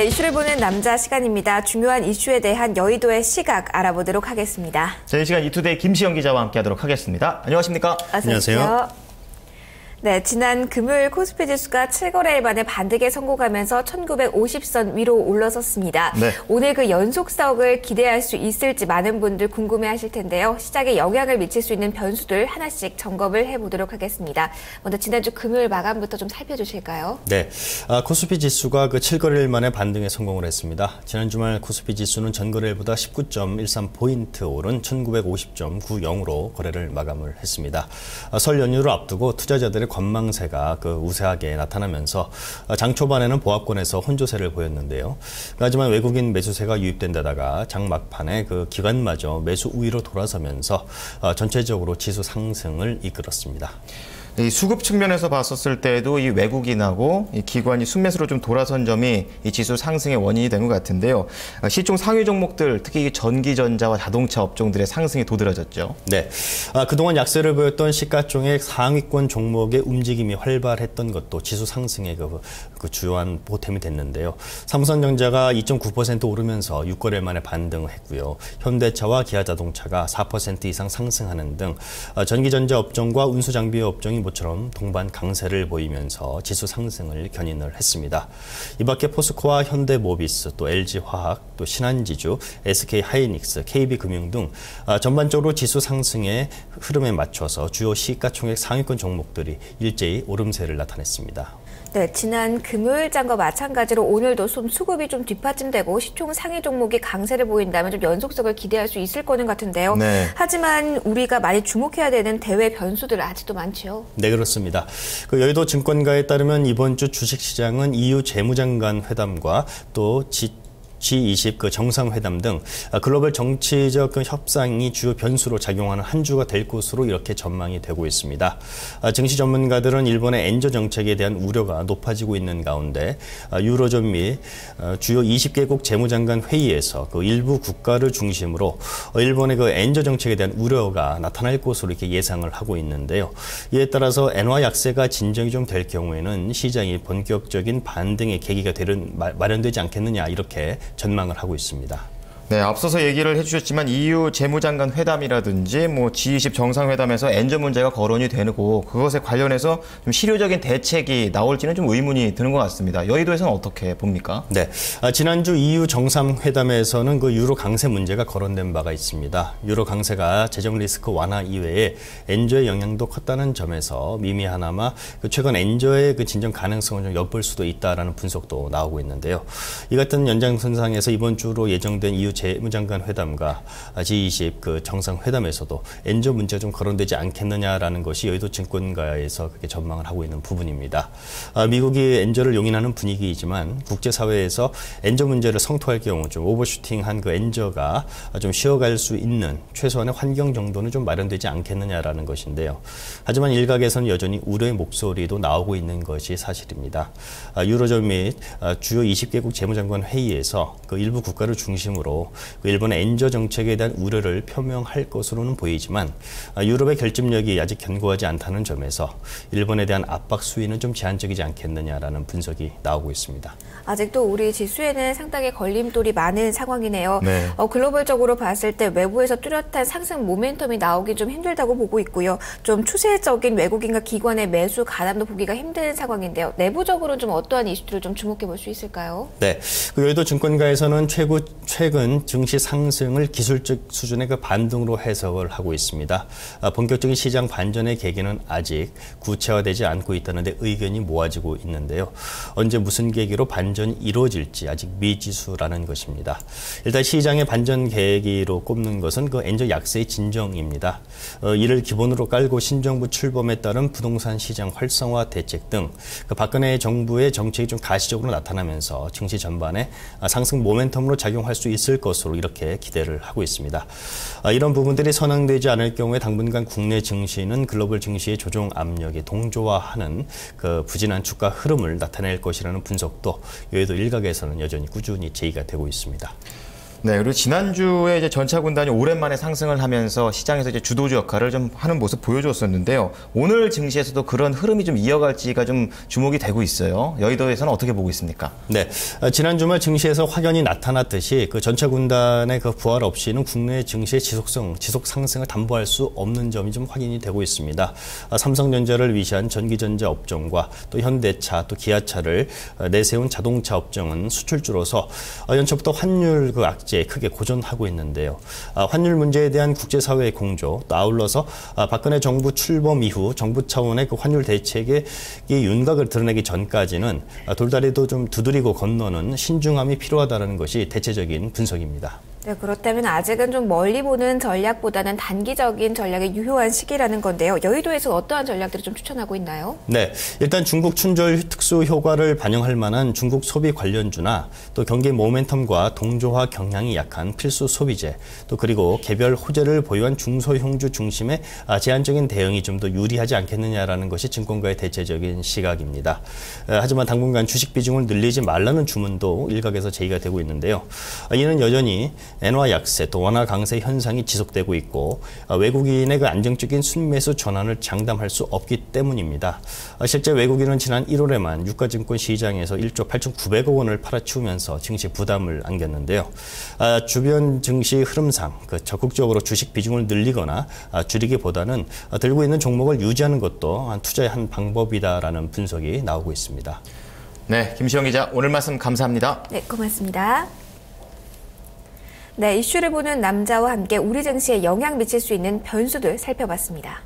네, 이슈를 보는 남자 시간입니다. 중요한 이슈에 대한 여의도의 시각 알아보도록 하겠습니다. 이 시간 이투데이 김시영 기자와 함께하도록 하겠습니다. 안녕하십니까? 안녕하세요. 네, 지난 금요일 코스피 지수가 7거래일 만에 반등에 성공하면서 1950선 위로 올라섰습니다. 네. 오늘 그 연속석을 기대할 수 있을지 많은 분들 궁금해하실 텐데요. 시장에 영향을 미칠 수 있는 변수들 하나씩 점검을 해보도록 하겠습니다. 먼저 지난주 금요일 마감부터 좀 살펴주실까요? 네, 코스피 지수가 그 7거래일 만에 반등에 성공을 했습니다. 지난 주말 코스피 지수는 전거래일보다 19.13포인트 오른 1950.90으로 거래를 마감을 했습니다. 설 연휴를 앞두고 투자자들의 관망세가 우세하게 나타나면서 장 초반에는 보합권에서 혼조세를 보였는데요. 하지만 외국인 매수세가 유입된 데다가 장 막판에 기관마저 매수 우위로 돌아서면서 전체적으로 지수 상승을 이끌었습니다. 이 수급 측면에서 봤었을 때도 이 외국인하고 이 기관이 순매수로 좀 돌아선 점이 이 지수 상승의 원인이 된 것 같은데요. 시총 상위 종목들, 특히 전기전자와 자동차 업종들의 상승이 도드라졌죠. 네, 그동안 약세를 보였던 시가총액 상위권 종목의 움직임이 활발했던 것도 지수 상승의 주요한 보탬이 됐는데요. 삼성전자가 2.9% 오르면서 6거래일 만에 반등을 했고요. 현대차와 기아자동차가 4% 이상 상승하는 등 전기전자 업종과 운수장비 업종이 모처럼 동반 강세를 보이면서 지수 상승을 견인을 했습니다. 이 밖에 포스코와 현대모비스, 또 LG화학, 또 신한지주, SK하이닉스, KB금융 등 전반적으로 지수 상승의 흐름에 맞춰서 주요 시가총액 상위권 종목들이 일제히 오름세를 나타냈습니다. 네, 지난 금요일장과 마찬가지로 오늘도 수급이 좀 뒷받침되고 시총 상위 종목이 강세를 보인다면 좀 연속성을 기대할 수 있을 거는 같은데요. 네. 하지만 우리가 많이 주목해야 되는 대외 변수들 아직도 많죠. 네, 그렇습니다. 여의도 증권가에 따르면 이번 주 주식시장은 EU 재무장관 회담과 또 G20 정상회담 등 글로벌 정치적 협상이 주요 변수로 작용하는 한 주가 될 것으로 이렇게 전망이 되고 있습니다. 증시 전문가들은 일본의 엔저 정책에 대한 우려가 높아지고 있는 가운데 유로존 및 주요 20개국 재무장관 회의에서 일부 국가를 중심으로 일본의 엔저 정책에 대한 우려가 나타날 것으로 이렇게 예상을 하고 있는데요. 이에 따라서 엔화 약세가 진정이 좀 될 경우에는 시장이 본격적인 반등의 계기가 마련되지 않겠느냐 이렇게 전망을 하고 있습니다. 네, 앞서서 얘기를 해주셨지만 EU 재무장관 회담이라든지 G20 정상회담에서 엔저 문제가 거론이 되고 그것에 관련해서 좀 실효적인 대책이 나올지는 좀 의문이 드는 것 같습니다. 여의도에서는 어떻게 봅니까? 네, 지난주 EU 정상회담에서는 유로 강세 문제가 거론된 바가 있습니다. 유로 강세가 재정 리스크 완화 이외에 엔저의 영향도 컸다는 점에서 미미하나마 최근 엔저의 진정 가능성을 좀 엿볼 수도 있다라는 분석도 나오고 있는데요. 이 같은 연장선상에서 이번 주로 예정된 EU 재무장관 회담과 G20 정상회담에서도 엔저 문제가 좀 거론되지 않겠느냐라는 것이 여의도 증권가에서 그렇게 전망을 하고 있는 부분입니다. 미국이 엔저를 용인하는 분위기이지만 국제사회에서 엔저 문제를 성토할 경우 좀 오버슈팅한 엔저가 좀 쉬어갈 수 있는 최소한의 환경 정도는 좀 마련되지 않겠느냐라는 것인데요. 하지만 일각에서는 여전히 우려의 목소리도 나오고 있는 것이 사실입니다. 유로존 및 주요 20개국 재무장관 회의에서 일부 국가를 중심으로 일본의 엔저 정책에 대한 우려를 표명할 것으로는 보이지만 유럽의 결집력이 아직 견고하지 않다는 점에서 일본에 대한 압박 수위는 좀 제한적이지 않겠느냐라는 분석이 나오고 있습니다. 아직도 우리 지수에는 상당히 걸림돌이 많은 상황이네요. 네. 글로벌적으로 봤을 때 외부에서 뚜렷한 상승 모멘텀이 나오기 좀 힘들다고 보고 있고요. 좀 추세적인 외국인과 기관의 매수 가담도 보기가 힘든 상황인데요. 내부적으로는 좀 어떠한 이슈들을 좀 주목해 볼 수 있을까요? 네, 여의도 증권가에서는 최근 증시 상승을 기술적 수준의 반등으로 해석을 하고 있습니다. 본격적인 시장 반전의 계기는 아직 구체화되지 않고 있다는 데 의견이 모아지고 있는데요. 언제 무슨 계기로 반전이 이루어질지 아직 미지수라는 것입니다. 일단 시장의 반전 계기로 꼽는 것은 엔저 약세의 진정입니다. 이를 기본으로 깔고 신정부 출범에 따른 부동산 시장 활성화 대책 등 박근혜 정부의 정책이 좀 가시적으로 나타나면서 증시 전반에 상승 모멘텀으로 작용할 수 있을 것으로 이렇게 기대를 하고 있습니다. 이런 부분들이 선행되지 않을 경우에 당분간 국내 증시는 글로벌 증시의 조정 압력이 동조화하는 부진한 주가 흐름을 나타낼 것이라는 분석도 여의도 일각에서는 여전히 꾸준히 제기가 되고 있습니다. 네, 그리고 지난주에 이제 전차군단이 오랜만에 상승을 하면서 시장에서 이제 주도주 역할을 좀 하는 모습 보여줬었는데요. 오늘 증시에서도 그런 흐름이 좀 이어갈지가 좀 주목이 되고 있어요. 여의도에서는 어떻게 보고 있습니까? 네, 지난 주말 증시에서 확연히 나타났듯이 그 전차군단의 그 부활 없이는 국내 증시의 지속 상승을 담보할 수 없는 점이 좀 확인이 되고 있습니다. 삼성전자를 위시한 전기전자 업종과 또 현대차, 또 기아차를 내세운 자동차 업종은 수출주로서 연초부터 환율 그 악재 크게 고전하고 있는데요. 환율 문제에 대한 국제사회의 공조, 또 아울러서 박근혜 정부 출범 이후 정부 차원의 그 환율 대책의 윤곽을 드러내기 전까지는 돌다리도 좀 두드리고 건너는 신중함이 필요하다는 것이 대체적인 분석입니다. 네, 그렇다면 아직은 좀 멀리 보는 전략보다는 단기적인 전략이 유효한 시기라는 건데요. 여의도에서 어떠한 전략들을 좀 추천하고 있나요? 네, 일단 중국 춘절 특수 효과를 반영할 만한 중국 소비 관련주나 또 경기 모멘텀과 동조화 경향이 약한 필수 소비재, 또 그리고 개별 호재를 보유한 중소형주 중심의 제한적인 대응이 좀 더 유리하지 않겠느냐라는 것이 증권가의 대체적인 시각입니다. 하지만 당분간 주식 비중을 늘리지 말라는 주문도 일각에서 제기가 되고 있는데요. 이는 여전히 엔화 약세 또 원화 강세 현상이 지속되고 있고 외국인의 그 안정적인 순매수 전환을 장담할 수 없기 때문입니다. 실제 외국인은 지난 1월에만 유가증권 시장에서 1조 8,900억 원을 팔아치우면서 증시 부담을 안겼는데요. 주변 증시 흐름상 적극적으로 주식 비중을 늘리거나 줄이기보다는 들고 있는 종목을 유지하는 것도 투자의 한 방법이다라는 분석이 나오고 있습니다. 네, 김시영 기자 오늘 말씀 감사합니다. 네, 고맙습니다. 네, 이슈를 보는 남자와 함께 우리 증시에 영향 미칠 수 있는 변수들 살펴봤습니다.